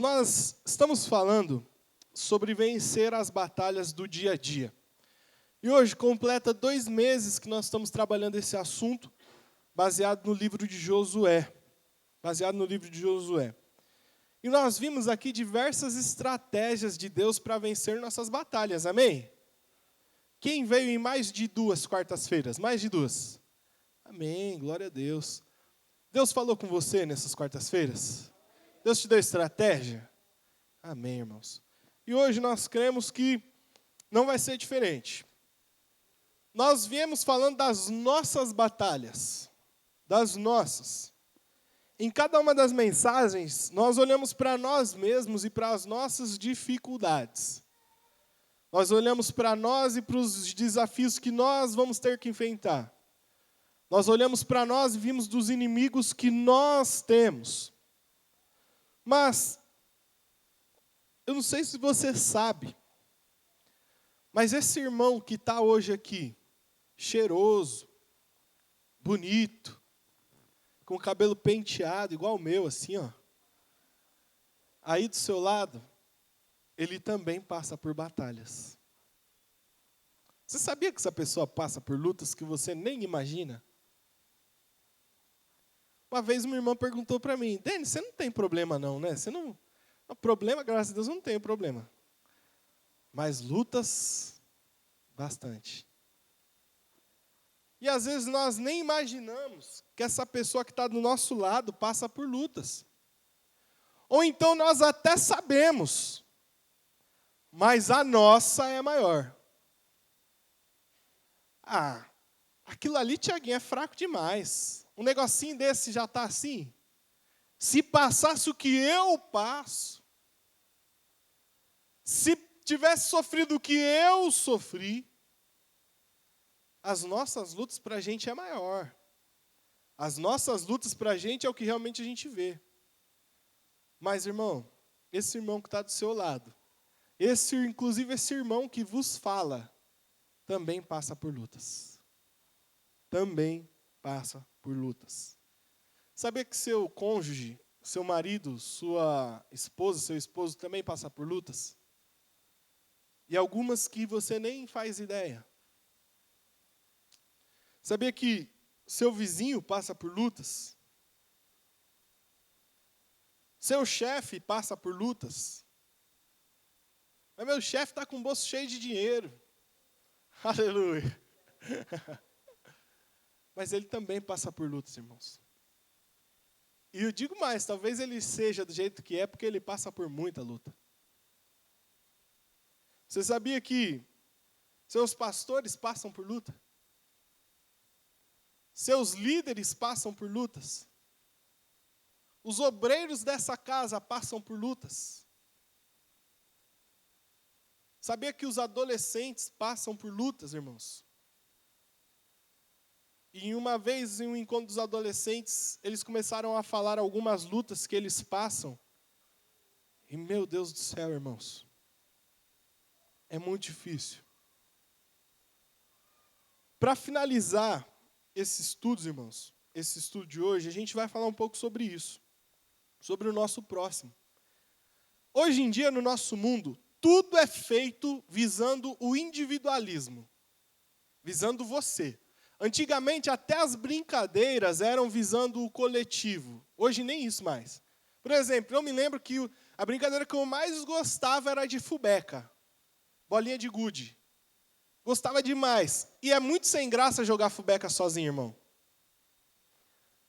Nós estamos falando sobre vencer as batalhas do dia a dia. E hoje completa 2 meses que nós estamos trabalhando esse assunto, baseado no livro de Josué. E nós vimos aqui diversas estratégias de Deus para vencer nossas batalhas, amém? Quem veio em mais de 2 quartas-feiras? Mais de 2? Amém, glória a Deus. Deus falou com você nessas quartas-feiras? Deus te deu estratégia? Amém, irmãos. E hoje nós cremos que não vai ser diferente. Nós viemos falando das nossas batalhas, das nossas. Em cada uma das mensagens, nós olhamos para nós mesmos e para as nossas dificuldades. Nós olhamos para nós e para os desafios que nós vamos ter que enfrentar. Nós olhamos para nós e vimos dos inimigos que nós temos. Mas, eu não sei se você sabe, mas esse irmão que está hoje aqui, cheiroso, bonito, com o cabelo penteado, igual o meu, assim, ó. Aí do seu lado, ele também passa por batalhas. Você sabia que essa pessoa passa por lutas que você nem imagina? Uma vez uma irmã perguntou para mim, Denis, você não tem problema não, né? Você não... Problema, graças a Deus, eu não tenho problema. Mas lutas, bastante. E às vezes nós nem imaginamos que essa pessoa que está do nosso lado passa por lutas. Ou então nós até sabemos, mas a nossa é maior. Ah, aquilo ali, Tiaguinho, é fraco demais. Um negocinho desse já está assim. Se passasse o que eu passo, se tivesse sofrido o que eu sofri, as nossas lutas para a gente é maior. As nossas lutas para a gente é o que realmente a gente vê. Mas, irmão, esse irmão que está do seu lado, inclusive esse irmão que vos fala, também passa por lutas. Também passa por lutas. Sabia que seu cônjuge, seu marido, sua esposa, seu esposo também passa por lutas? E algumas que você nem faz ideia. Sabia que seu vizinho passa por lutas? Seu chefe passa por lutas? Mas meu chefe está com o bolso cheio de dinheiro. Aleluia. Mas ele também passa por lutas, irmãos. E eu digo mais, talvez ele seja do jeito que é porque ele passa por muita luta. Você sabia que seus pastores passam por luta? Seus líderes passam por lutas. Os obreiros dessa casa passam por lutas. Sabia que os adolescentes passam por lutas, irmãos? E uma vez, em um encontro dos adolescentes, eles começaram a falar algumas lutas que eles passam. E, meu Deus do céu, irmãos, é muito difícil. Para finalizar esses estudos, irmãos, esse estudo de hoje, a gente vai falar um pouco sobre isso, sobre o nosso próximo. Hoje em dia, no nosso mundo, tudo é feito visando o individualismo, visando você. Antigamente, até as brincadeiras eram visando o coletivo. Hoje, nem isso mais. Por exemplo, eu me lembro que a brincadeira que eu mais gostava era de fubeca, bolinha de gude. Gostava demais. E é muito sem graça jogar fubeca sozinho, irmão.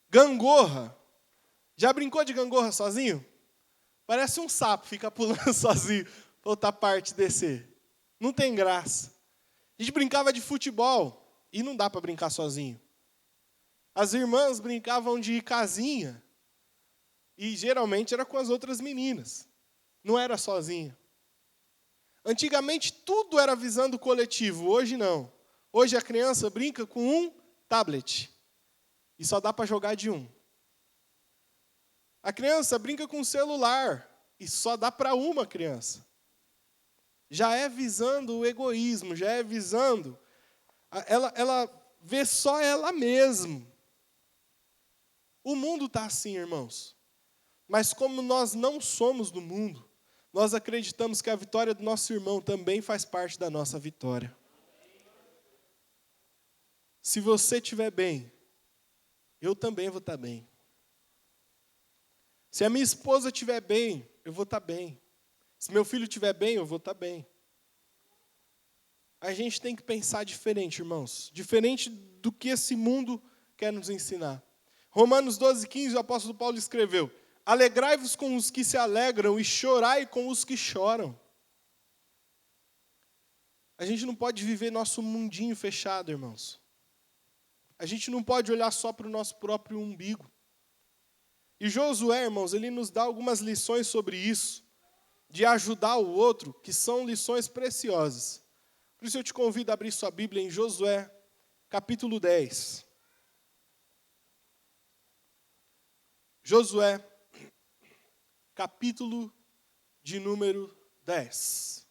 Gangorra. Já brincou de gangorra sozinho? Parece um sapo, fica pulando sozinho, para outra parte descer. Não tem graça. A gente brincava de futebol. E não dá para brincar sozinho. As irmãs brincavam de casinha. E geralmente era com as outras meninas. Não era sozinha. Antigamente tudo era visando o coletivo. Hoje não. Hoje a criança brinca com um tablet. E só dá para jogar de um. A criança brinca com um celular. E só dá para uma criança. Já é visando o egoísmo. Já é visando... Ela vê só ela mesma. O mundo está assim, irmãos. Mas como nós não somos do mundo, nós acreditamos que a vitória do nosso irmão também faz parte da nossa vitória. Se você estiver bem, eu também vou estar bem. Se a minha esposa estiver bem, eu vou estar bem. Se meu filho estiver bem, eu vou estar bem. A gente tem que pensar diferente, irmãos. Diferente do que esse mundo quer nos ensinar. Romanos 12:15, o apóstolo Paulo escreveu: alegrai-vos com os que se alegram e chorai com os que choram. A gente não pode viver nosso mundinho fechado, irmãos. A gente não pode olhar só para o nosso próprio umbigo. E Josué, irmãos, ele nos dá algumas lições sobre isso, de ajudar o outro, que são lições preciosas. Por isso eu te convido a abrir sua Bíblia em Josué, capítulo 10. Josué, capítulo de número 10.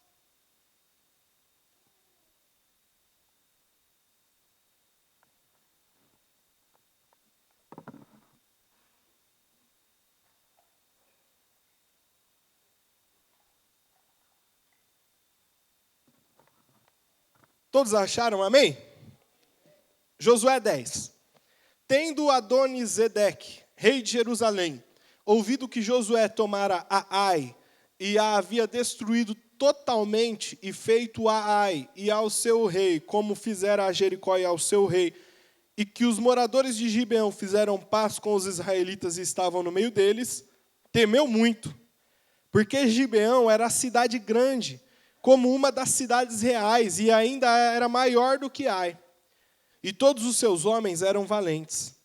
Todos acharam, amém? Josué 10. Tendo Adoni-Zedeque, rei de Jerusalém, ouvido que Josué tomara a Ai, e a havia destruído totalmente, e feito a Ai e ao seu rei, como fizera a Jericó e ao seu rei, e que os moradores de Gibeão fizeram paz com os israelitas e estavam no meio deles, temeu muito, porque Gibeão era a cidade grande, como uma das cidades reais, e ainda era maior do que Ai. E todos os seus homens eram valentes.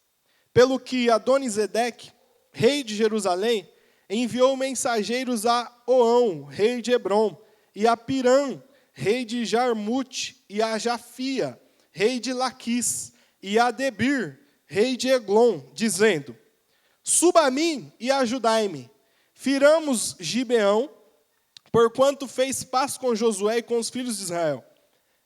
Pelo que Adoni-Zedeque, rei de Jerusalém, enviou mensageiros a Oão, rei de Hebrom, e a Pirã, rei de Jarmute, e a Jafia, rei de Laquis, e a Debir, rei de Eglon, dizendo: suba a mim e ajudai-me. Firamos Gibeão, porquanto fez paz com Josué e com os filhos de Israel.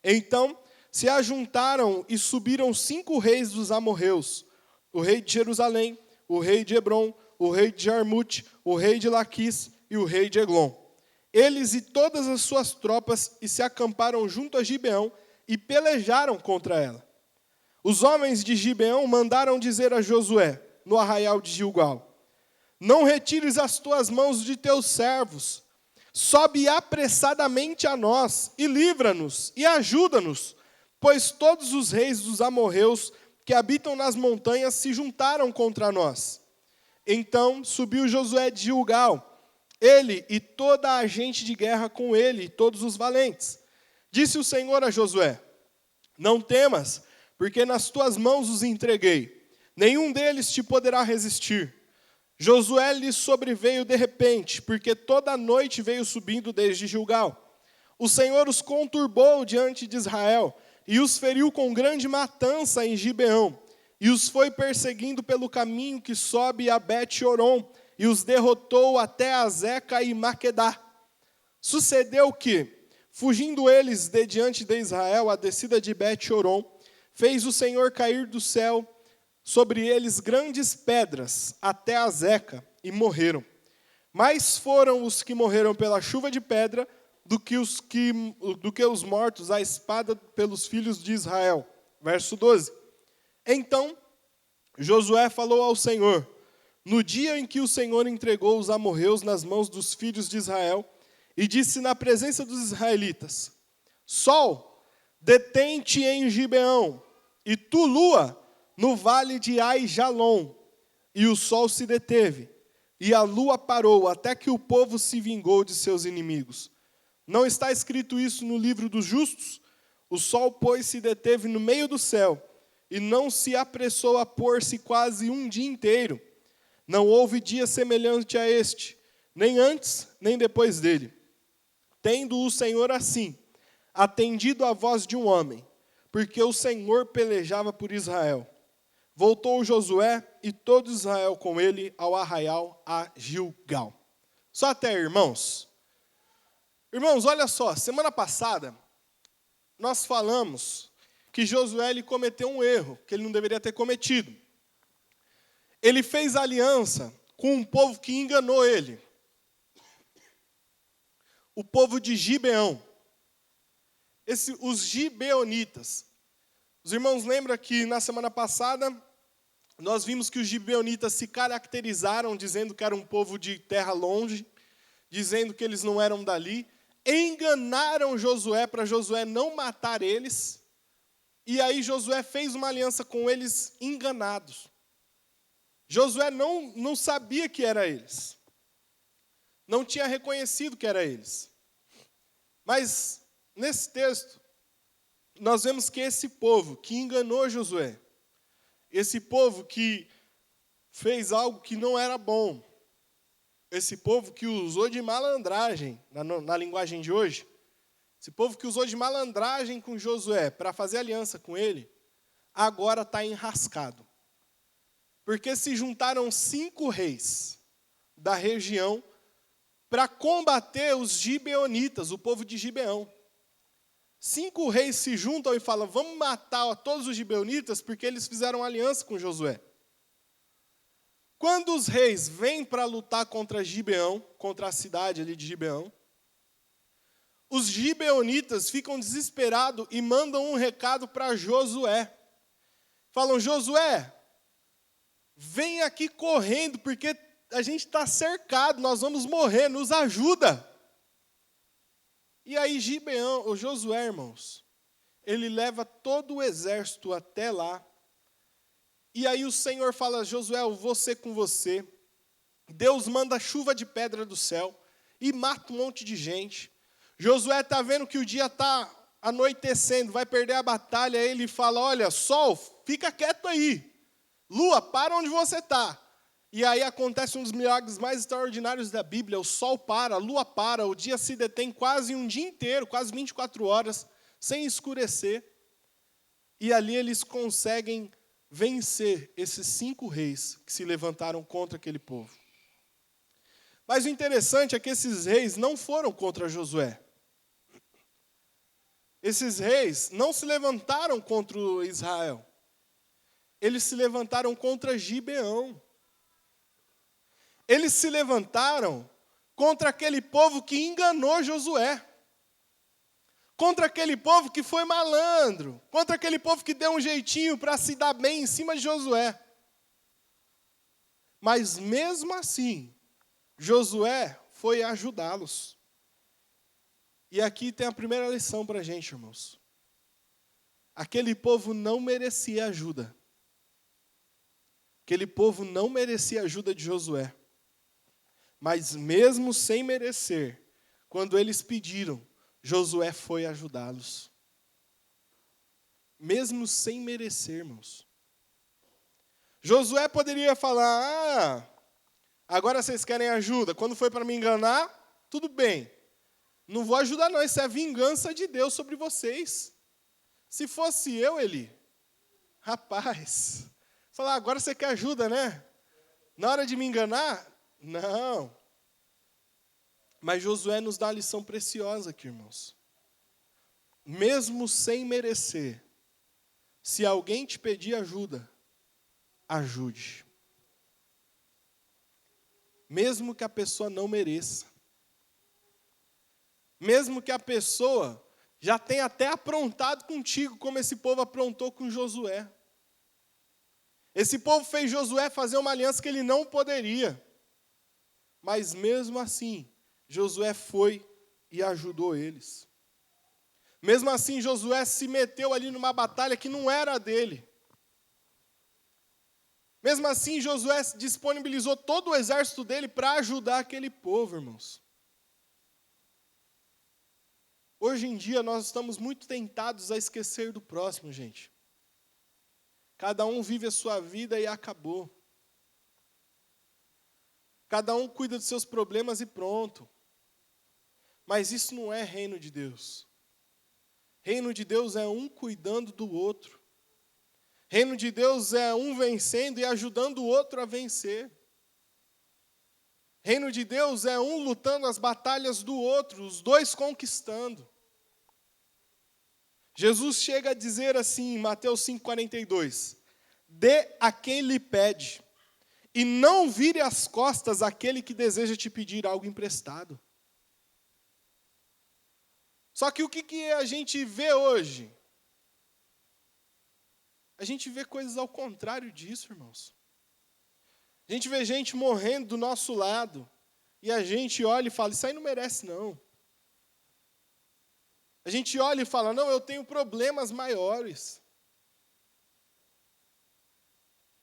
Então se ajuntaram e subiram 5 reis dos amorreus, o rei de Jerusalém, o rei de Hebrom, o rei de Jarmute, o rei de Laquis e o rei de Eglon. Eles e todas as suas tropas e se acamparam junto a Gibeão e pelejaram contra ela. Os homens de Gibeão mandaram dizer a Josué, no arraial de Gilgal: não retires as tuas mãos de teus servos, sobe apressadamente a nós e livra-nos e ajuda-nos, pois todos os reis dos amorreus que habitam nas montanhas se juntaram contra nós. Então subiu Josué de Gilgal, ele e toda a gente de guerra com ele, todos os valentes. Disse o Senhor a Josué: não temas, porque nas tuas mãos os entreguei. Nenhum deles te poderá resistir. Josué lhe sobreveio de repente, porque toda a noite veio subindo desde Gilgal. O Senhor os conturbou diante de Israel, e os feriu com grande matança em Gibeão, e os foi perseguindo pelo caminho que sobe a Bet-Horon, e os derrotou até Azeca e Maquedá. Sucedeu que, fugindo eles de diante de Israel, a descida de Bet-Horon, fez o Senhor cair do céu sobre eles grandes pedras, até Azeca, e morreram. Mais foram os que morreram pela chuva de pedra, do que os mortos à espada pelos filhos de Israel. Verso 12. Então Josué falou ao Senhor: no dia em que o Senhor entregou os amorreus nas mãos dos filhos de Israel, e disse na presença dos israelitas: sol, detém-te em Gibeão, e tu, lua, no vale de Ai-Jalon. E o sol se deteve, e a lua parou, até que o povo se vingou de seus inimigos. Não está escrito isso no livro dos justos? O sol, pois, se deteve no meio do céu, e não se apressou a pôr-se quase um dia inteiro. Não houve dia semelhante a este, nem antes, nem depois dele. Tendo o Senhor assim atendido à voz de um homem, porque o Senhor pelejava por Israel. Voltou Josué e todo Israel com ele ao arraial a Gilgal. Só até, irmãos. Irmãos, olha só, semana passada nós falamos que Josué ele cometeu um erro que ele não deveria ter cometido. Ele fez aliança com um povo que enganou ele. O povo de Gibeão. Os gibeonitas. Os irmãos lembram que na semana passada nós vimos que os gibeonitas se caracterizaram dizendo que era um povo de terra longe, dizendo que eles não eram dali, enganaram Josué para Josué não matar eles, e aí Josué fez uma aliança com eles enganados. Josué não sabia que era eles, não tinha reconhecido que era eles. Mas nesse texto, nós vemos que esse povo que enganou Josué, esse povo que fez algo que não era bom, esse povo que usou de malandragem, na linguagem de hoje, esse povo que usou de malandragem com Josué para fazer aliança com ele, agora está enrascado. Porque se juntaram 5 reis da região para combater os gibeonitas, o povo de Gibeão. 5 reis se juntam e falam, vamos matar todos os gibeonitas porque eles fizeram aliança com Josué. Quando os reis vêm para lutar contra Gibeão, contra a cidade ali de Gibeão, os gibeonitas ficam desesperados e mandam um recado para Josué. Falam, Josué, vem aqui correndo, porque a gente está cercado, nós vamos morrer, nos ajuda. E aí o Josué, irmãos, ele leva todo o exército até lá. E aí o Senhor fala, Josué, eu vou ser com você. Deus manda chuva de pedra do céu e mata um monte de gente. Josué está vendo que o dia está anoitecendo, vai perder a batalha. Ele fala, olha, sol, fica quieto aí. Lua, para onde você está. E aí acontece um dos milagres mais extraordinários da Bíblia. O sol para, a lua para, o dia se detém quase um dia inteiro, quase 24 horas, sem escurecer. E ali eles conseguem vencer esses 5 reis que se levantaram contra aquele povo. Mas o interessante é que esses reis não foram contra Josué. Esses reis não se levantaram contra Israel. Eles se levantaram contra Gibeão. Eles se levantaram contra aquele povo que enganou Josué. Contra aquele povo que foi malandro. Contra aquele povo que deu um jeitinho para se dar bem em cima de Josué. Mas mesmo assim, Josué foi ajudá-los. E aqui tem a primeira lição para a gente, irmãos. Aquele povo não merecia ajuda. Aquele povo não merecia ajuda de Josué. Mas mesmo sem merecer, quando eles pediram, Josué foi ajudá-los. Mesmo sem merecer, irmãos. Josué poderia falar, agora vocês querem ajuda. Quando foi para me enganar, tudo bem. Não vou ajudar não, isso é a vingança de Deus sobre vocês. Se fosse eu, Eli, rapaz, falar, agora você quer ajuda, né? Na hora de me enganar? Não. Mas Josué nos dá uma lição preciosa aqui, irmãos. Mesmo sem merecer, se alguém te pedir ajuda, ajude. Mesmo que a pessoa não mereça. Mesmo que a pessoa já tenha até aprontado contigo, como esse povo aprontou com Josué. Esse povo fez Josué fazer uma aliança que ele não poderia. Mas mesmo assim, Josué foi e ajudou eles. Mesmo assim, Josué se meteu ali numa batalha que não era dele. Mesmo assim, Josué disponibilizou todo o exército dele para ajudar aquele povo, irmãos. Hoje em dia, nós estamos muito tentados a esquecer do próximo, gente. Cada um vive a sua vida e acabou. Cada um cuida dos seus problemas e pronto. Mas isso não é reino de Deus. Reino de Deus é um cuidando do outro. Reino de Deus é um vencendo e ajudando o outro a vencer. Reino de Deus é um lutando as batalhas do outro, os dois conquistando. Jesus chega a dizer assim em Mateus 5,42, dê a quem lhe pede, E não vire as costas àquele que deseja te pedir algo emprestado. Só que o que a gente vê hoje? A gente vê coisas ao contrário disso, irmãos. A gente vê gente morrendo do nosso lado. E a gente olha e fala, isso aí não merece não. A gente olha e fala, não, eu tenho problemas maiores.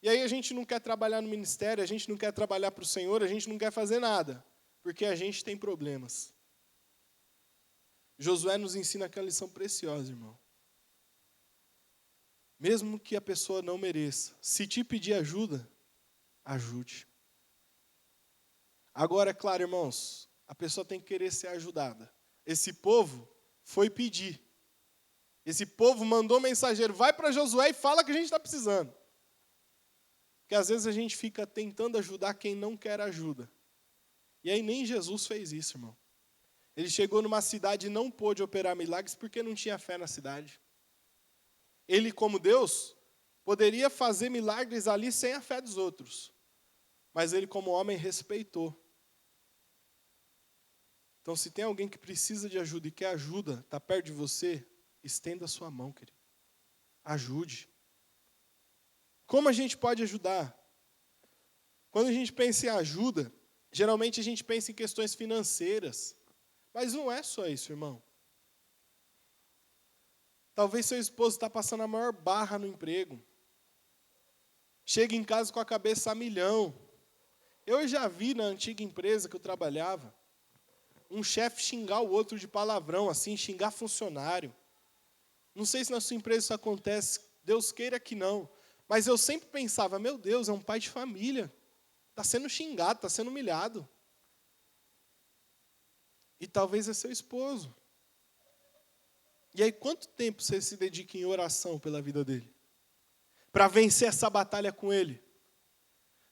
E aí a gente não quer trabalhar no ministério, a gente não quer trabalhar para o Senhor, a gente não quer fazer nada, porque a gente tem problemas. Josué nos ensina aquela lição preciosa, irmão. Mesmo que a pessoa não mereça, se te pedir ajuda, ajude. Agora, é claro, irmãos, a pessoa tem que querer ser ajudada. Esse povo foi pedir. Esse povo mandou mensageiro, vai para Josué e fala que a gente está precisando. Porque às vezes a gente fica tentando ajudar quem não quer ajuda. E aí nem Jesus fez isso, irmão. Ele chegou numa cidade e não pôde operar milagres porque não tinha fé na cidade. Ele, como Deus, poderia fazer milagres ali sem a fé dos outros. Mas ele, como homem, respeitou. Então, se tem alguém que precisa de ajuda e quer ajuda, está perto de você, estenda a sua mão, querido. Ajude. Como a gente pode ajudar? Quando a gente pensa em ajuda, geralmente a gente pensa em questões financeiras. Mas não é só isso, irmão. Talvez seu esposo está passando a maior barra no emprego. Chega em casa com a cabeça a milhão. Eu já vi na antiga empresa que eu trabalhava, um chefe xingar o outro de palavrão, assim, xingar funcionário. Não sei se na sua empresa isso acontece, Deus queira que não. Mas eu sempre pensava, meu Deus, é um pai de família. Está sendo xingado, está sendo humilhado. E talvez é seu esposo. E aí, quanto tempo você se dedica em oração pela vida dele? Para vencer essa batalha com ele?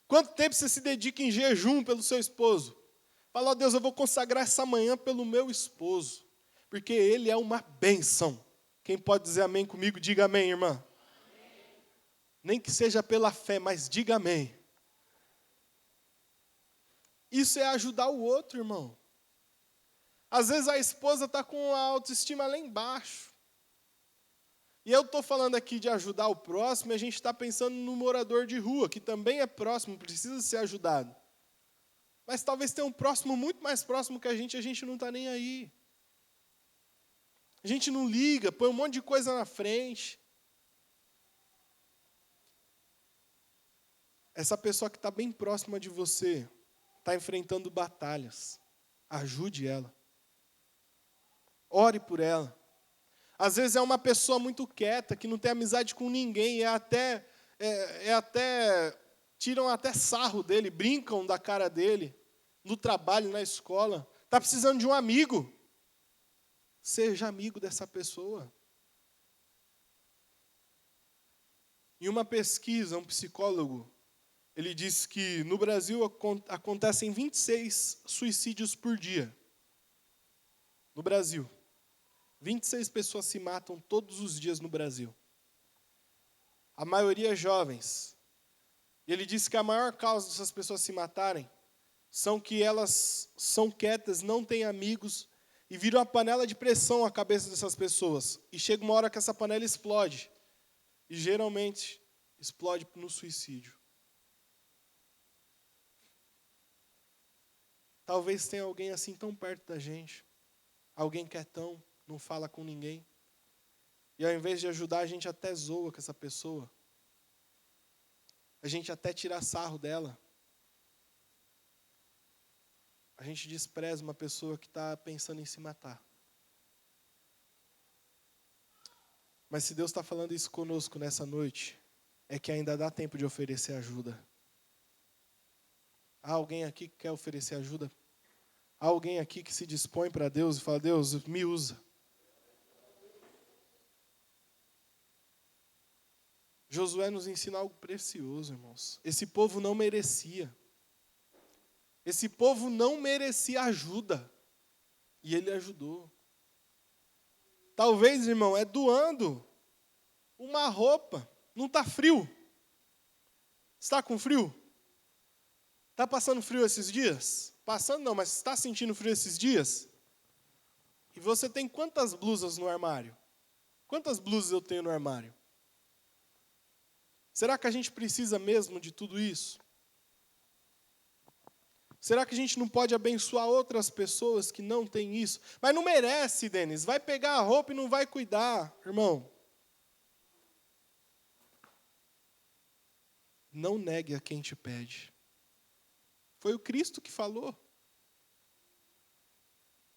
Quanto tempo você se dedica em jejum pelo seu esposo? Fala, ó Deus, eu vou consagrar essa manhã pelo meu esposo, porque ele é uma bênção. Quem pode dizer amém comigo, diga amém, irmã. Amém. Nem que seja pela fé, mas diga amém. Isso é ajudar o outro, irmão. Às vezes a esposa está com a autoestima lá embaixo. E eu estou falando aqui de ajudar o próximo, e a gente está pensando no morador de rua, que também é próximo, precisa ser ajudado. Mas talvez tenha um próximo muito mais próximo que a gente não está nem aí. A gente não liga, põe um monte de coisa na frente. Essa pessoa que está bem próxima de você, está enfrentando batalhas. Ajude ela. Ore por ela. Às vezes é uma pessoa muito quieta, que não tem amizade com ninguém, tiram até sarro dele, brincam da cara dele, no trabalho, na escola. Está precisando de um amigo. Seja amigo dessa pessoa. Em uma pesquisa, um psicólogo, ele disse que no Brasil acontecem 26 suicídios por dia. No Brasil. 26 pessoas se matam todos os dias no Brasil. A maioria jovens. E ele disse que a maior causa dessas pessoas se matarem são que elas são quietas, não têm amigos e viram uma panela de pressão à cabeça dessas pessoas. E chega uma hora que essa panela explode. E geralmente explode no suicídio. Talvez tenha alguém assim tão perto da gente. Alguém quietão, não fala com ninguém. E ao invés de ajudar, a gente até zoa com essa pessoa. A gente até tira sarro dela. A gente despreza uma pessoa que está pensando em se matar. Mas se Deus está falando isso conosco nessa noite, é que ainda dá tempo de oferecer ajuda. Há alguém aqui que quer oferecer ajuda? Há alguém aqui que se dispõe para Deus e fala, Deus, me usa. Josué nos ensina algo precioso, irmãos. Esse povo não merecia. Esse povo não merecia ajuda. E ele ajudou. Talvez, irmão, é doando uma roupa. Não está frio? Está com frio? Está passando frio esses dias? Passando não, mas está sentindo frio esses dias? E você tem quantas blusas no armário? Quantas blusas eu tenho no armário? Será que a gente precisa mesmo de tudo isso? Será que a gente não pode abençoar outras pessoas que não têm isso? Mas não merece, Denis. Vai pegar a roupa e não vai cuidar, irmão. Não negue a quem te pede. Foi o Cristo que falou.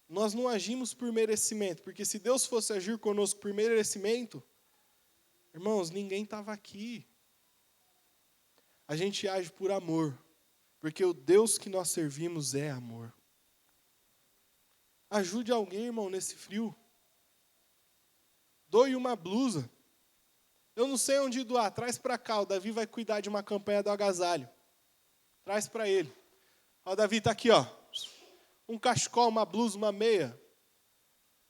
Nós não agimos por merecimento, porque se Deus fosse agir conosco por merecimento, irmãos, ninguém estava aqui. A gente age por amor, porque o Deus que nós servimos é amor. Ajude alguém, irmão, nesse frio. Doe uma blusa. Eu não sei onde doar, traz para cá. O Davi vai cuidar de uma campanha do agasalho. Traz para ele. Ó, o Davi está aqui, ó. Um cachecol, uma blusa, uma meia.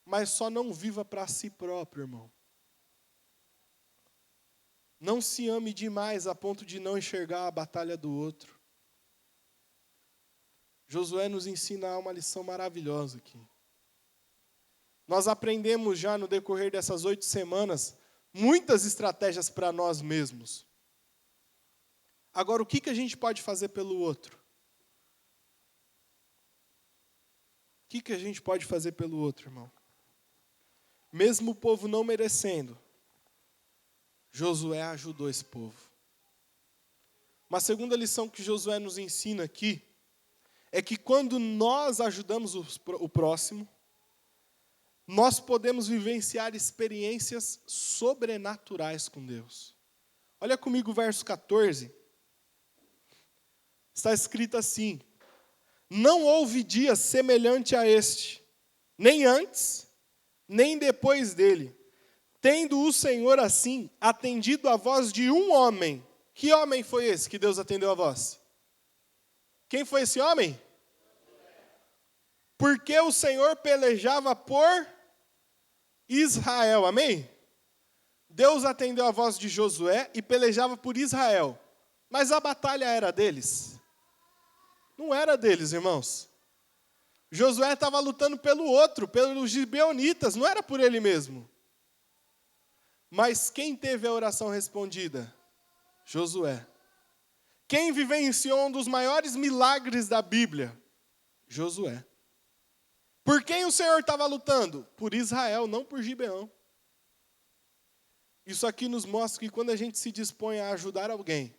Mas só não viva para si próprio, irmão. Não se ame demais a ponto de não enxergar a batalha do outro. Josué nos ensina uma lição maravilhosa aqui. Nós aprendemos já no decorrer dessas 8 semanas muitas estratégias para nós mesmos. Agora, o que a gente pode fazer pelo outro? O que a gente pode fazer pelo outro, irmão? Mesmo o povo não merecendo, Josué ajudou esse povo. Uma segunda lição que Josué nos ensina aqui é que quando nós ajudamos o próximo, nós podemos vivenciar experiências sobrenaturais com Deus. Olha comigo o verso 14. Está escrito assim: não houve dia semelhante a este, nem antes, nem depois dele, tendo o Senhor assim atendido a voz de um homem. Que homem foi esse que Deus atendeu a voz? Quem foi esse homem? Porque o Senhor pelejava por Israel, amém? Deus atendeu a voz de Josué e pelejava por Israel. Mas a batalha era deles? Não era deles, irmãos. Josué estava lutando pelo outro, pelos gibeonitas, não era por ele mesmo. Mas quem teve a oração respondida? Josué. Quem vivenciou um dos maiores milagres da Bíblia? Josué. Por quem o Senhor estava lutando? Por Israel, não por Gibeão. Isso aqui nos mostra que quando a gente se dispõe a ajudar alguém,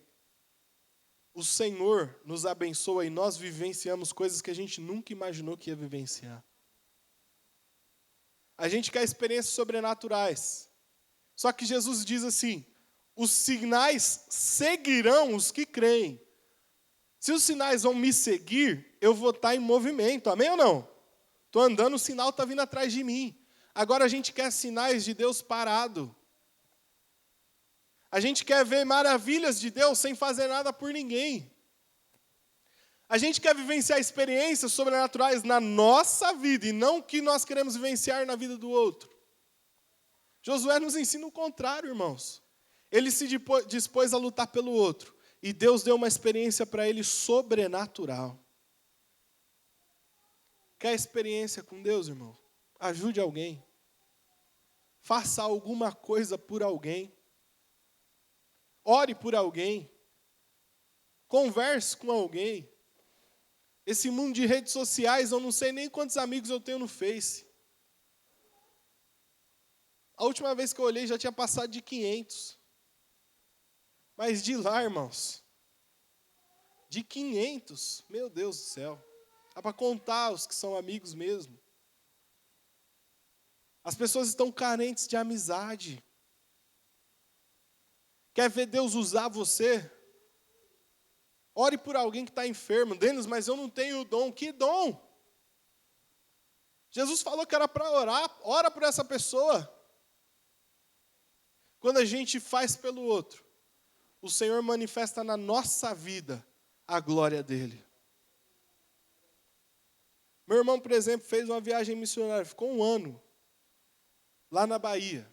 o Senhor nos abençoa e nós vivenciamos coisas que a gente nunca imaginou que ia vivenciar. A gente quer experiências sobrenaturais. Só que Jesus diz assim: os sinais seguirão os que creem. Se os sinais vão me seguir, eu vou estar em movimento, amém ou não? Estou andando, o sinal está vindo atrás de mim. Agora a gente quer sinais de Deus parado. A gente quer ver maravilhas de Deus sem fazer nada por ninguém. A gente quer vivenciar experiências sobrenaturais na nossa vida e não o que nós queremos vivenciar na vida do outro. Josué nos ensina o contrário, irmãos. Ele se dispôs a lutar pelo outro. E Deus deu uma experiência para ele sobrenatural. Quer experiência com Deus, irmão? Ajude alguém. Faça alguma coisa por alguém. Ore por alguém. Converse com alguém. Esse mundo de redes sociais, eu não sei nem quantos amigos eu tenho no Face. A última vez que eu olhei já tinha passado de 500. Mas de lá, irmãos, de 500, meu Deus do céu. Dá para contar os que são amigos mesmo. As pessoas estão carentes de amizade. Quer ver Deus usar você? Ore por alguém que está enfermo. Denis, mas eu não tenho o dom. Que dom? Jesus falou que era para orar. Ora por essa pessoa. Quando a gente faz pelo outro, o Senhor manifesta na nossa vida a glória dele. Meu irmão, por exemplo, fez uma viagem missionária. Ficou 1 ano lá na Bahia,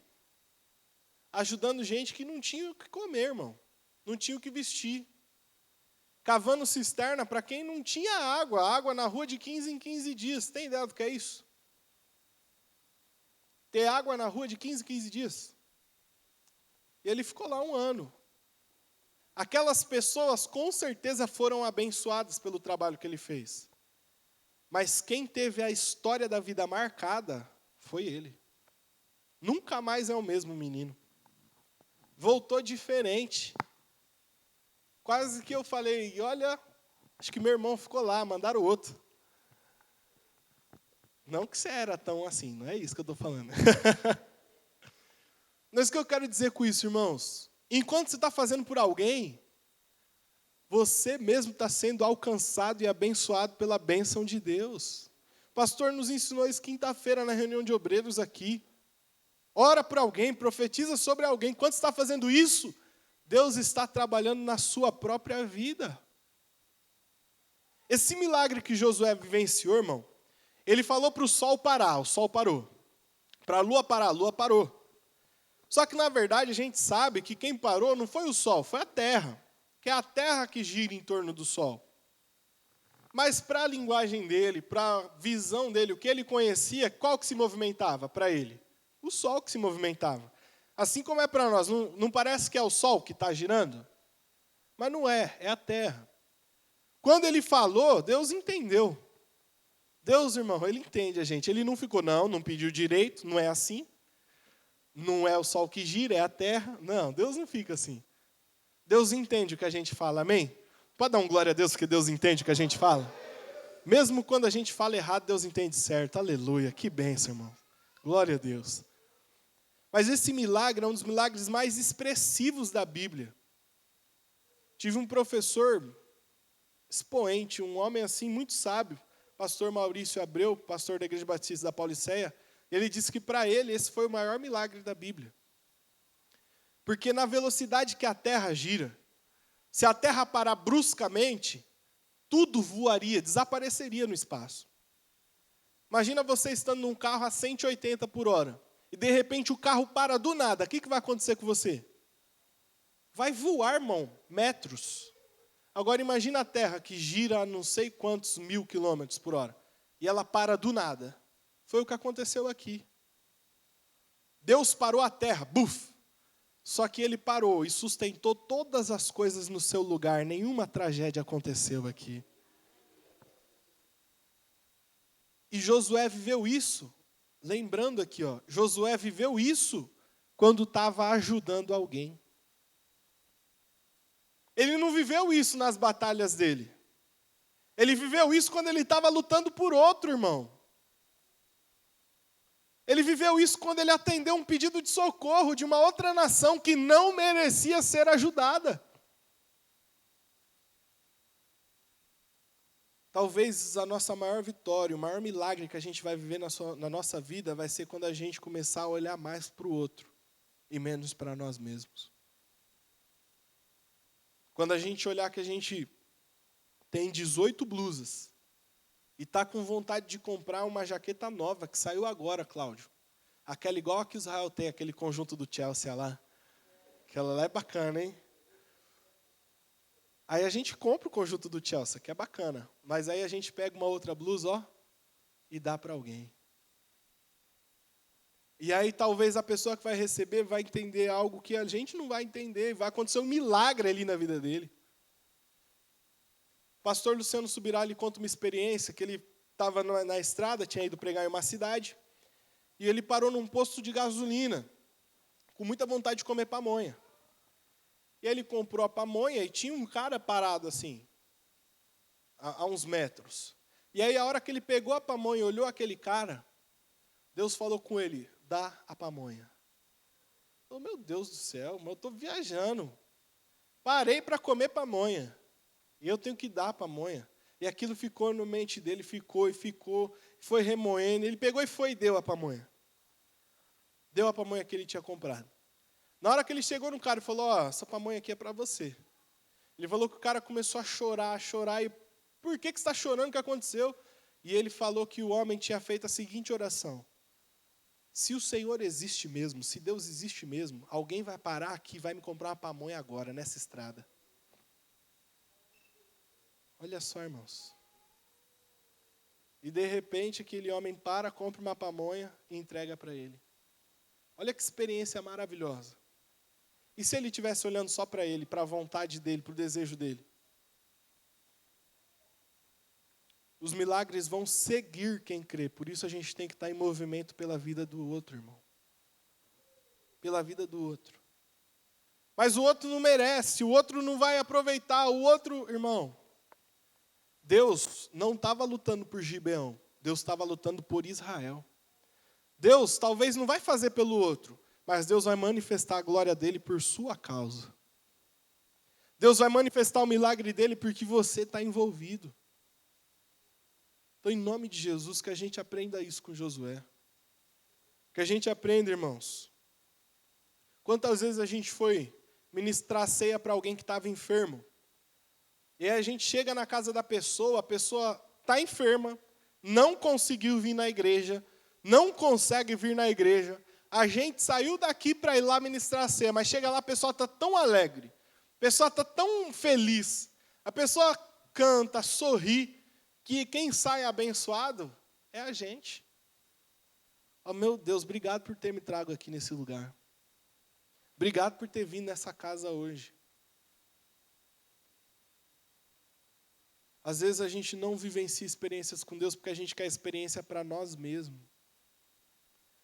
ajudando gente que não tinha o que comer, irmão. Não tinha o que vestir. cavando cisterna para quem não tinha água na rua de 15 em 15 dias. Tem ideia do que é isso? Ter água na rua de 15 em 15 dias. E ele ficou lá 1 ano. Aquelas pessoas com certeza foram abençoadas pelo trabalho que ele fez. Mas quem teve a história da vida marcada foi ele. Nunca mais é o mesmo menino. Voltou diferente. Quase que eu falei, olha, acho que meu irmão ficou lá, mandaram outro. Não que você era tão assim, não é isso que eu estou falando. Mas o que eu quero dizer com isso, irmãos? Enquanto você está fazendo por alguém, você mesmo está sendo alcançado e abençoado pela bênção de Deus. O pastor nos ensinou isso quinta-feira na reunião de obreiros aqui. Ora por alguém, profetiza sobre alguém. Enquanto você está fazendo isso, Deus está trabalhando na sua própria vida. Esse milagre que Josué vivenciou, irmão, ele falou para o sol parar, o sol parou. Para a lua parar, a lua parou. Só que, na verdade, a gente sabe que quem parou não foi o sol, foi a terra. Que é a terra que gira em torno do sol. Mas para a linguagem dele, para a visão dele, o que ele conhecia, qual que se movimentava para ele? O sol que se movimentava. Assim como é para nós, não parece que é o sol que está girando? Mas não é, é a terra. Quando ele falou, Deus entendeu. Deus, irmão, ele entende a gente. Ele não ficou, não pediu direito, não é assim. Não é o sol que gira, é a terra. Não, Deus não fica assim. Deus entende o que a gente fala, amém? Pode dar um glória a Deus porque Deus entende o que a gente fala? Mesmo quando a gente fala errado, Deus entende certo. Aleluia, que bênção, irmão. Glória a Deus. Mas esse milagre é um dos milagres mais expressivos da Bíblia. Tive um professor expoente, um homem assim muito sábio, pastor Maurício Abreu, pastor da Igreja Batista da Pauliceia. Ele disse que para ele esse foi o maior milagre da Bíblia. Porque na velocidade que a Terra gira, se a Terra parar bruscamente, tudo voaria, desapareceria no espaço. Imagina você estando num carro a 180 por hora, e de repente o carro para do nada, o que vai acontecer com você? Vai voar, irmão, metros. Agora imagina a Terra que gira a não sei quantos 1000 quilômetros por hora, e ela para do nada. Foi o que aconteceu aqui. Deus parou a Terra, buf! Só que ele parou e sustentou todas as coisas no seu lugar. Nenhuma tragédia aconteceu aqui. E Josué viveu isso. Lembrando aqui, Josué viveu isso quando estava ajudando alguém. Ele não viveu isso nas batalhas dele. Ele viveu isso quando ele estava lutando por outro, irmão. Ele viveu isso quando ele atendeu um pedido de socorro de uma outra nação que não merecia ser ajudada. Talvez a nossa maior vitória, o maior milagre que a gente vai viver na nossa vida vai ser quando a gente começar a olhar mais para o outro e menos para nós mesmos. Quando a gente olhar que a gente tem 18 blusas e está com vontade de comprar uma jaqueta nova, que saiu agora, Cláudio. Aquela igual a que Israel tem, aquele conjunto do Chelsea lá. Aquela lá é bacana, hein? Aí a gente compra o conjunto do Chelsea, que é bacana. Mas aí a gente pega uma outra blusa, e dá para alguém. E aí talvez a pessoa que vai receber vai entender algo que a gente não vai entender. Vai acontecer um milagre ali na vida dele. O pastor Luciano Subirá, ele conta uma experiência que ele estava na estrada, tinha ido pregar em uma cidade, e ele parou num posto de gasolina, com muita vontade de comer pamonha. E ele comprou a pamonha e tinha um cara parado assim, a uns metros. E aí a hora que ele pegou a pamonha e olhou aquele cara, Deus falou com ele, dá a pamonha. Oh, meu Deus do céu, mas eu estou viajando. Parei para comer pamonha. E eu tenho que dar a pamonha. E aquilo ficou na mente dele, ficou, foi remoendo. Ele pegou e foi e deu a pamonha. Deu a pamonha que ele tinha comprado. Na hora que ele chegou no cara e falou, essa pamonha aqui é para você. Ele falou que o cara começou a chorar, e por que você está chorando, o que aconteceu? E ele falou que o homem tinha feito a seguinte oração. Se o Senhor existe mesmo, se Deus existe mesmo, alguém vai parar aqui e vai me comprar uma pamonha agora, nessa estrada. Olha só, irmãos. E de repente aquele homem compra uma pamonha e entrega para ele. Olha que experiência maravilhosa. E se ele estivesse olhando só para ele, para a vontade dele, para o desejo dele? Os milagres vão seguir quem crê. Por isso a gente tem que estar em movimento pela vida do outro, irmão. Pela vida do outro. Mas o outro não merece, o outro não vai aproveitar, o outro, irmão. Deus não estava lutando por Gibeão, Deus estava lutando por Israel. Deus talvez não vai fazer pelo outro, mas Deus vai manifestar a glória dele por sua causa. Deus vai manifestar o milagre dele porque você está envolvido. Então, em nome de Jesus, que a gente aprenda isso com Josué. Que a gente aprenda, irmãos. Quantas vezes a gente foi ministrar ceia para alguém que estava enfermo? E aí a gente chega na casa da pessoa, a pessoa está enferma, não conseguiu vir na igreja, não consegue vir na igreja. A gente saiu daqui para ir lá ministrar a ceia, mas chega lá, a pessoa está tão alegre, a pessoa está tão feliz, a pessoa canta, sorri, que quem sai abençoado é a gente. Oh, meu Deus, obrigado por ter me trago aqui nesse lugar. Obrigado por ter vindo nessa casa hoje. Às vezes a gente não vivencia experiências com Deus porque a gente quer experiência para nós mesmos.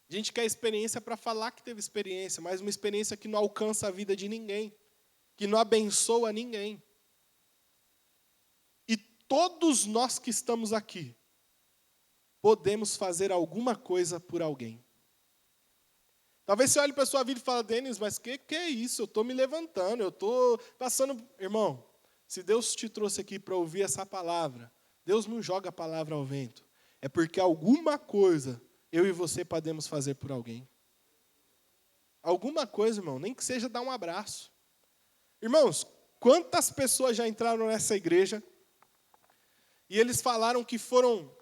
A gente quer experiência para falar que teve experiência, mas uma experiência que não alcança a vida de ninguém, que não abençoa ninguém. E todos nós que estamos aqui, podemos fazer alguma coisa por alguém. Talvez você olhe para a sua vida e fale, Denis, mas que é isso? Eu estou me levantando, eu estou passando... Irmão, se Deus te trouxe aqui para ouvir essa palavra, Deus não joga a palavra ao vento. É porque alguma coisa eu e você podemos fazer por alguém. Alguma coisa, irmão, nem que seja dar um abraço. Irmãos, quantas pessoas já entraram nessa igreja e eles falaram que foram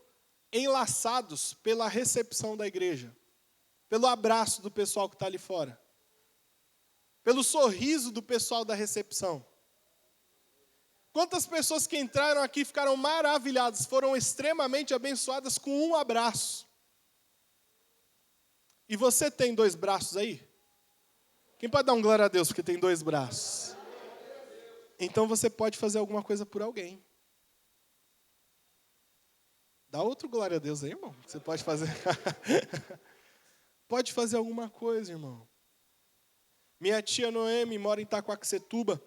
enlaçados pela recepção da igreja, pelo abraço do pessoal que está ali fora, pelo sorriso do pessoal da recepção. Quantas pessoas que entraram aqui ficaram maravilhadas, foram extremamente abençoadas com um abraço. E você tem 2 braços aí? Quem pode dar um glória a Deus porque tem 2 braços? Então você pode fazer alguma coisa por alguém. Dá outro glória a Deus aí, irmão. Você pode fazer. Pode fazer alguma coisa, irmão. Minha tia Noemi mora em Itaquaquecetuba.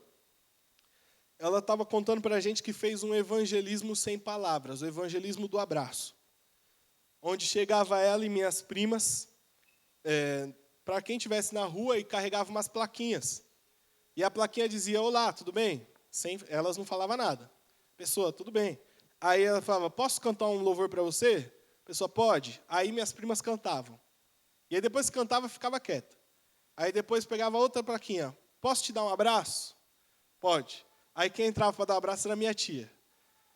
Ela estava contando para a gente que fez um evangelismo sem palavras, o evangelismo do abraço. Onde chegava ela e minhas primas, para quem estivesse na rua e carregava umas plaquinhas. E a plaquinha dizia, olá, tudo bem? Elas não falavam nada. Pessoa, tudo bem. Aí ela falava, posso cantar um louvor para você? Pessoa, pode. Aí minhas primas cantavam. E aí depois que cantava, ficava quieta. Aí depois pegava outra plaquinha. Posso te dar um abraço? Pode. Aí quem entrava para dar um abraço era minha tia.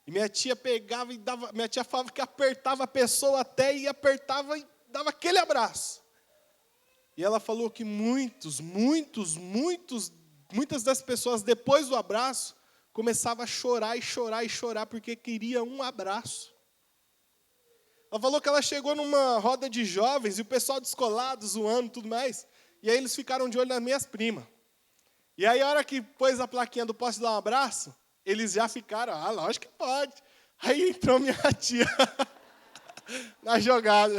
E minha tia pegava e dava... Minha tia falava que apertava a pessoa até e apertava e dava aquele abraço. E ela falou que muitas das pessoas, depois do abraço, começavam a chorar e chorar e chorar porque queria um abraço. Ela falou que ela chegou numa roda de jovens e o pessoal descolado, zoando e tudo mais. E aí eles ficaram de olho nas minhas primas. E aí a hora que pôs a plaquinha do posso dar um abraço, eles já ficaram, lógico que pode. Aí entrou minha tia na jogada.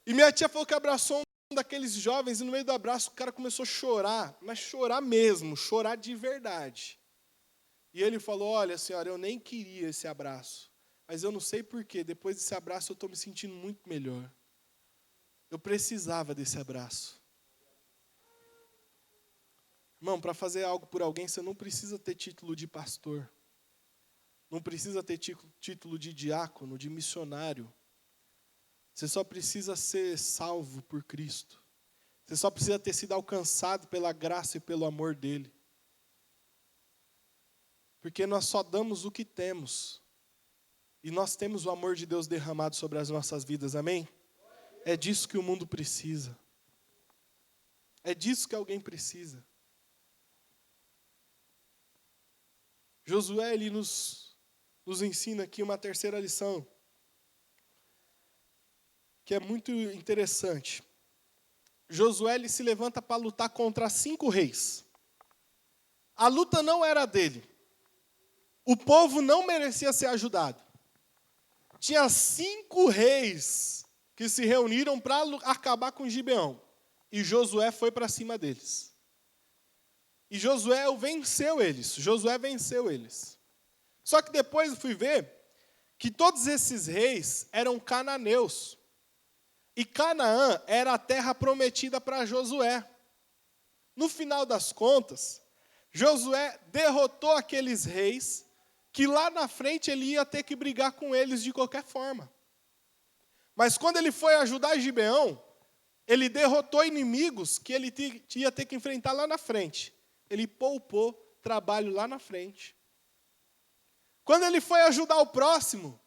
E minha tia falou que abraçou um daqueles jovens e no meio do abraço o cara começou a chorar, mas chorar mesmo, chorar de verdade. E ele falou, olha senhora, eu nem queria esse abraço. Mas eu não sei porquê, depois desse abraço eu estou me sentindo muito melhor. Eu precisava desse abraço. Irmão, para fazer algo por alguém, você não precisa ter título de pastor. Não precisa ter título de diácono, de missionário. Você só precisa ser salvo por Cristo. Você só precisa ter sido alcançado pela graça e pelo amor dele. Porque nós só damos o que temos. E nós temos o amor de Deus derramado sobre as nossas vidas, amém? É disso que o mundo precisa. É disso que alguém precisa. Josué, ele nos ensina aqui uma terceira lição, que é muito interessante. Josué, ele se levanta para lutar contra 5 reis. A luta não era dele. O povo não merecia ser ajudado. Tinha 5 reis que se reuniram para acabar com Gibeão. E Josué foi para cima deles. E Josué venceu eles. Só que depois eu fui ver que todos esses reis eram cananeus. E Canaã era a terra prometida para Josué. No final das contas, Josué derrotou aqueles reis que lá na frente ele ia ter que brigar com eles de qualquer forma. Mas quando ele foi ajudar Gibeão, ele derrotou inimigos que ele ia ter que enfrentar lá na frente. Ele poupou trabalho lá na frente. Quando ele foi ajudar o próximo,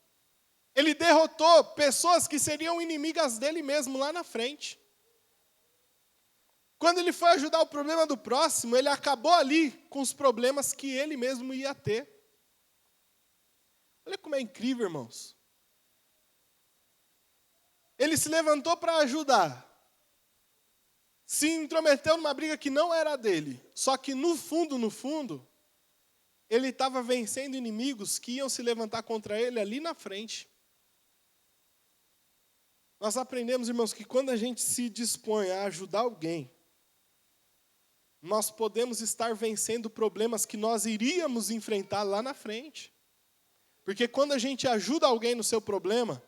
ele derrotou pessoas que seriam inimigas dele mesmo lá na frente. Quando ele foi ajudar o problema do próximo, ele acabou ali com os problemas que ele mesmo ia ter. Olha como é incrível, irmãos. Ele se levantou para ajudar. Se intrometeu numa briga que não era dele. Só que no fundo, ele estava vencendo inimigos que iam se levantar contra ele ali na frente. Nós aprendemos, irmãos, que quando a gente se dispõe a ajudar alguém, nós podemos estar vencendo problemas que nós iríamos enfrentar lá na frente. Porque quando a gente ajuda alguém no seu problema,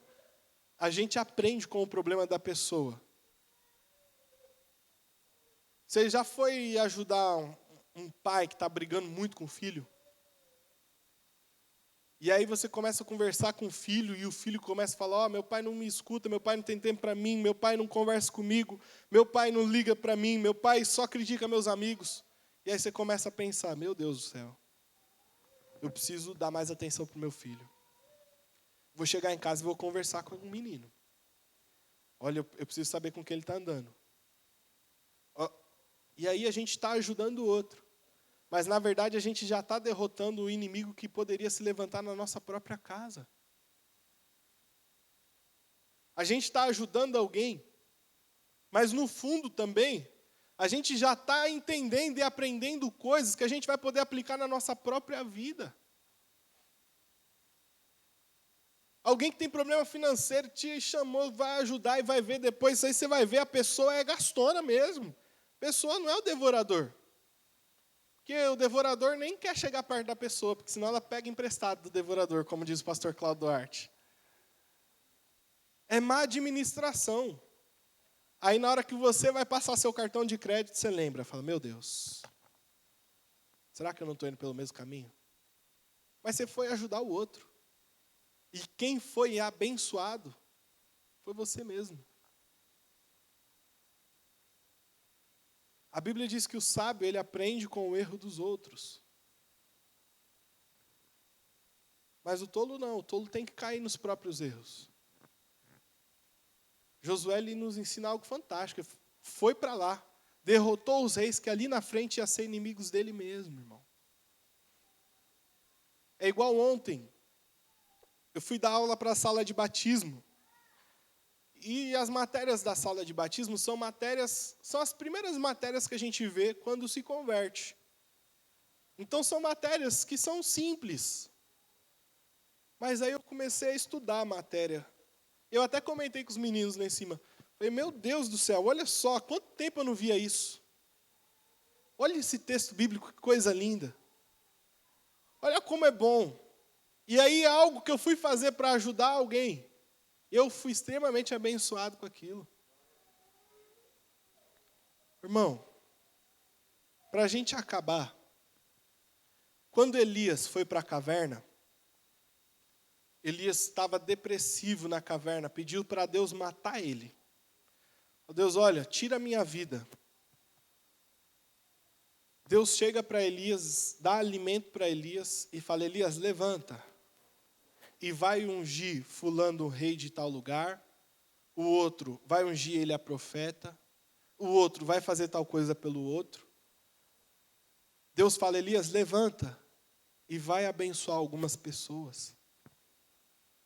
a gente aprende com o problema da pessoa. Você já foi ajudar um pai que está brigando muito com o filho? E aí você começa a conversar com o filho, e o filho começa a falar, meu pai não me escuta, meu pai não tem tempo para mim, meu pai não conversa comigo, meu pai não liga para mim, meu pai só critica meus amigos. E aí você começa a pensar, meu Deus do céu, eu preciso dar mais atenção para o meu filho. Vou chegar em casa e vou conversar com um menino. Olha, eu preciso saber com quem ele está andando. E aí a gente está ajudando o outro. Mas, na verdade, a gente já está derrotando o inimigo que poderia se levantar na nossa própria casa. A gente está ajudando alguém, mas, no fundo, também, a gente já está entendendo e aprendendo coisas que a gente vai poder aplicar na nossa própria vida. Alguém que tem problema financeiro te chamou, vai ajudar e vai ver depois, aí você vai ver, a pessoa é gastona mesmo. A pessoa não é o devorador. Porque o devorador nem quer chegar perto da pessoa, porque senão ela pega emprestado do devorador, como diz o pastor Cláudio Duarte. É má administração. Aí na hora que você vai passar seu cartão de crédito, você lembra, fala, meu Deus, será que eu não estou indo pelo mesmo caminho? Mas você foi ajudar o outro. E quem foi abençoado foi você mesmo. A Bíblia diz que o sábio, ele aprende com o erro dos outros. Mas o tolo não, o tolo tem que cair nos próprios erros. Josué, ele nos ensina algo fantástico. Foi para lá, derrotou os reis que ali na frente iam ser inimigos dele mesmo, irmão. É igual ontem. Eu fui dar aula para a sala de batismo. E as matérias da sala de batismo são as primeiras matérias que a gente vê quando se converte. Então são matérias que são simples. Mas aí eu comecei a estudar a matéria. Eu até comentei com os meninos lá em cima. Falei, meu Deus do céu, olha só, há quanto tempo eu não via isso. Olha esse texto bíblico, que coisa linda. Olha como é bom. E aí algo que eu fui fazer para ajudar alguém, eu fui extremamente abençoado com aquilo. Irmão, para a gente acabar, quando Elias foi para a caverna, Elias estava depressivo na caverna, pediu para Deus matar ele. Deus, olha, tira a minha vida. Deus chega para Elias, dá alimento para Elias e fala, Elias, levanta. E vai ungir fulano rei de tal lugar, o outro vai ungir ele a profeta, o outro vai fazer tal coisa pelo outro. Deus fala, Elias, levanta. e vai abençoar algumas pessoas.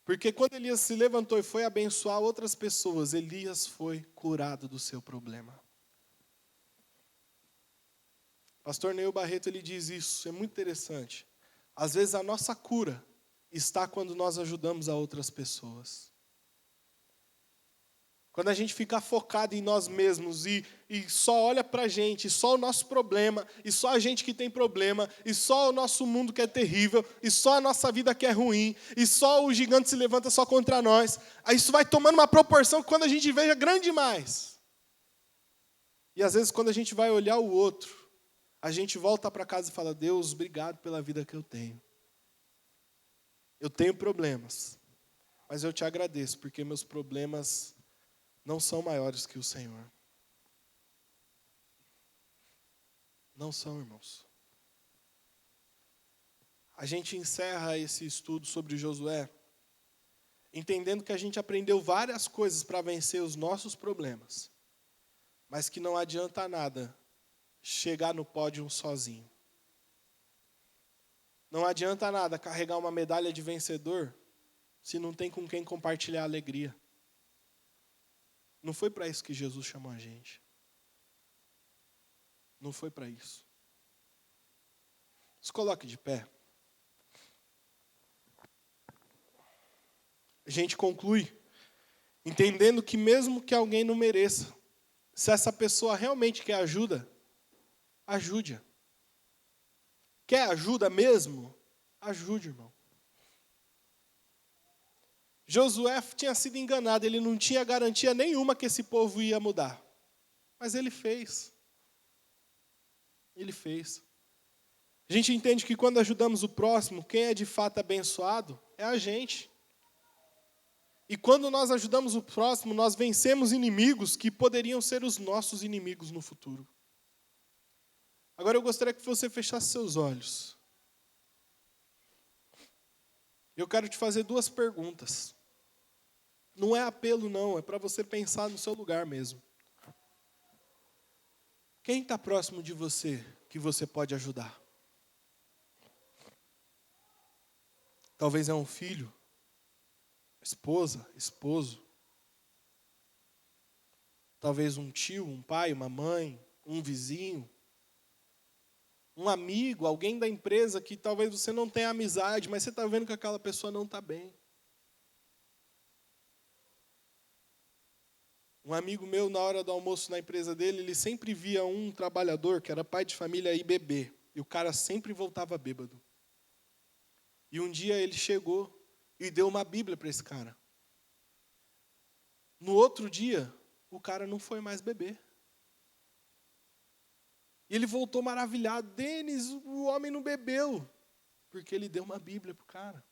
Porque quando Elias se levantou e foi abençoar outras pessoas, Elias foi curado do seu problema. Pastor Neil Barreto, ele diz isso, é muito interessante. Às vezes a nossa cura está quando nós ajudamos a outras pessoas. Quando a gente fica focado em nós mesmos e só olha pra gente, só o nosso problema, e só a gente que tem problema, e só o nosso mundo que é terrível, e só a nossa vida que é ruim, e só o gigante se levanta só contra nós, aí isso vai tomando uma proporção que quando a gente veja grande demais. E às vezes quando a gente vai olhar o outro, a gente volta para casa e fala, Deus, obrigado pela vida que eu tenho. Eu tenho problemas, mas eu te agradeço, porque meus problemas não são maiores que o Senhor. Não são, irmãos. A gente encerra esse estudo sobre Josué, entendendo que a gente aprendeu várias coisas para vencer os nossos problemas, mas que não adianta nada chegar no pódio sozinho. Não adianta nada carregar uma medalha de vencedor se não tem com quem compartilhar a alegria. Não foi para isso que Jesus chamou a gente. Não foi para isso. Se coloque de pé. A gente conclui entendendo que mesmo que alguém não mereça, se essa pessoa realmente quer ajuda, ajude-a. Quer ajuda mesmo? Ajude, irmão. Josué tinha sido enganado, ele não tinha garantia nenhuma que esse povo ia mudar. Mas ele fez. Ele fez. A gente entende que quando ajudamos o próximo, quem é de fato abençoado é a gente. E quando nós ajudamos o próximo, nós vencemos inimigos que poderiam ser os nossos inimigos no futuro. Agora eu gostaria que você fechasse seus olhos. Eu quero te fazer 2 perguntas. Não é apelo, não, é para você pensar no seu lugar mesmo. Quem está próximo de você que você pode ajudar? Talvez é um filho, esposa, esposo. Talvez um tio, um pai, uma mãe, um vizinho. Um amigo, alguém da empresa que talvez você não tenha amizade, mas você está vendo que aquela pessoa não está bem. Um amigo meu, na hora do almoço na empresa dele, ele sempre via um trabalhador, que era pai de família, ir beber. E o cara sempre voltava bêbado. E um dia ele chegou e deu uma Bíblia para esse cara. No outro dia, o cara não foi mais beber. E ele voltou maravilhado. Denis, o homem não bebeu. Porque ele deu uma Bíblia para o cara.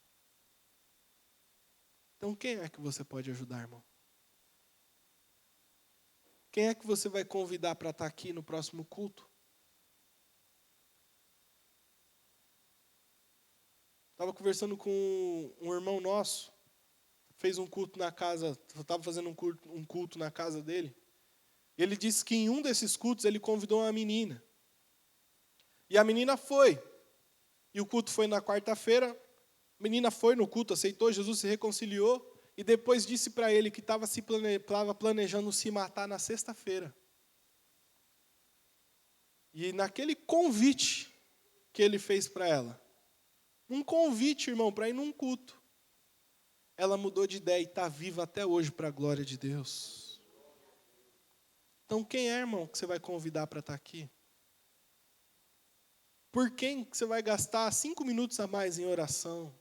Então quem é que você pode ajudar, irmão? Quem é que você vai convidar para estar aqui no próximo culto? Estava conversando com um irmão nosso. Fez um culto na casa. Estava fazendo um culto na casa dele. Ele disse que em um desses cultos ele convidou uma menina. E a menina foi. E o culto foi na quarta-feira. A menina foi no culto, aceitou Jesus, se reconciliou. E depois disse para ele que estava planejando se matar na sexta-feira. E naquele convite que ele fez para ela, um convite, irmão, para ir num culto, ela mudou de ideia e está viva até hoje para a glória de Deus. Então quem é, irmão, que você vai convidar para estar aqui? Por quem que você vai gastar 5 minutos a mais em oração?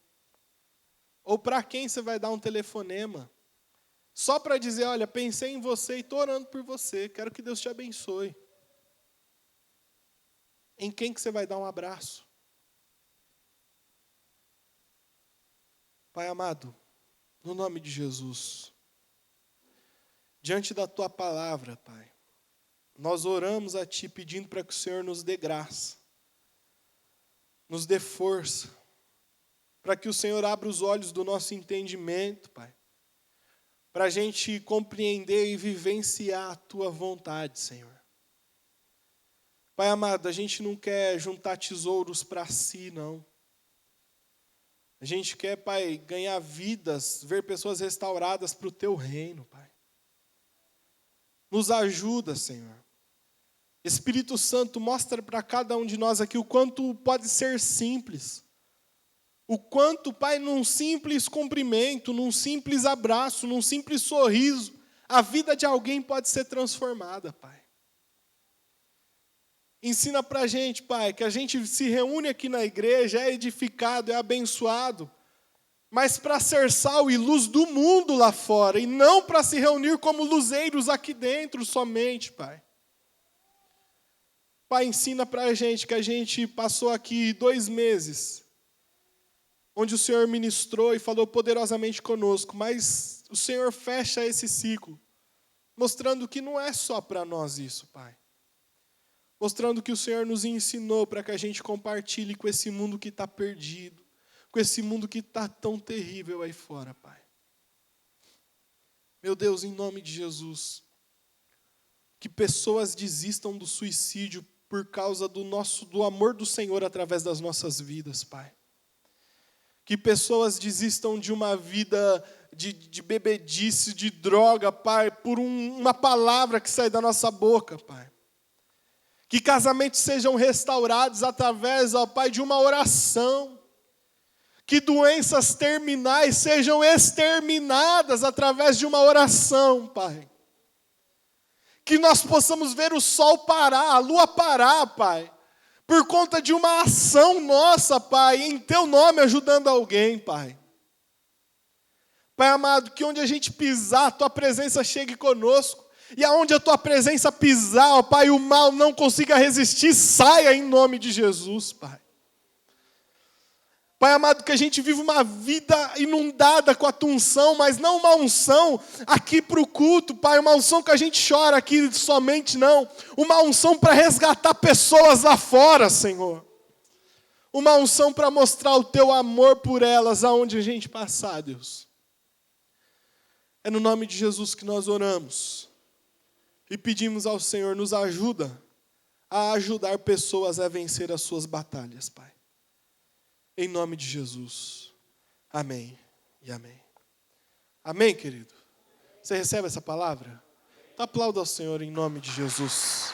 Ou para quem você vai dar um telefonema? Só para dizer, olha, pensei em você e estou orando por você. Quero que Deus te abençoe. Em quem que você vai dar um abraço? Pai amado, no nome de Jesus, diante da Tua palavra, Pai, nós oramos a Ti pedindo para que o Senhor nos dê graça, nos dê força, para que o Senhor abra os olhos do nosso entendimento, Pai, para a gente compreender e vivenciar a Tua vontade, Senhor. Pai amado, a gente não quer juntar tesouros para si, não. A gente quer, Pai, ganhar vidas, ver pessoas restauradas para o Teu reino, Pai. Nos ajuda, Senhor. Espírito Santo, mostra para cada um de nós aqui o quanto pode ser simples. O quanto, Pai, num simples cumprimento, num simples abraço, num simples sorriso, a vida de alguém pode ser transformada, Pai. Ensina para a gente, Pai, que a gente se reúne aqui na igreja, é edificado, é abençoado, mas para ser sal e luz do mundo lá fora, e não para se reunir como luzeiros aqui dentro somente, Pai. Pai, ensina para a gente que a gente passou aqui 2 meses, onde o Senhor ministrou e falou poderosamente conosco, mas o Senhor fecha esse ciclo, mostrando que não é só para nós isso, Pai. Mostrando que o Senhor nos ensinou para que a gente compartilhe com esse mundo que está perdido, com esse mundo que está tão terrível aí fora, Pai. Meu Deus, em nome de Jesus, que pessoas desistam do suicídio por causa do amor do Senhor através das nossas vidas, Pai. Que pessoas desistam de uma vida de bebedice, de droga, Pai, por uma palavra que sai da nossa boca, Pai. Que casamentos sejam restaurados através, ó Pai, de uma oração. Que doenças terminais sejam exterminadas através de uma oração, Pai. Que nós possamos ver o sol parar, a lua parar, Pai. Por conta de uma ação nossa, Pai, em Teu nome ajudando alguém, Pai. Pai amado, que onde a gente pisar, a Tua presença chegue conosco. E aonde a Tua presença pisar, ó Pai, o mal não consiga resistir, saia em nome de Jesus, Pai. Pai amado, que a gente viva uma vida inundada com a Tua unção, mas não uma unção aqui para o culto, Pai, uma unção que a gente chora aqui somente, não. Uma unção para resgatar pessoas lá fora, Senhor. Uma unção para mostrar o Teu amor por elas, aonde a gente passar, Deus. É no nome de Jesus que nós oramos. E pedimos ao Senhor, nos ajuda a ajudar pessoas a vencer as suas batalhas, Pai. Em nome de Jesus. Amém e amém. Amém, querido? Você recebe essa palavra? Então aplauda ao Senhor em nome de Jesus.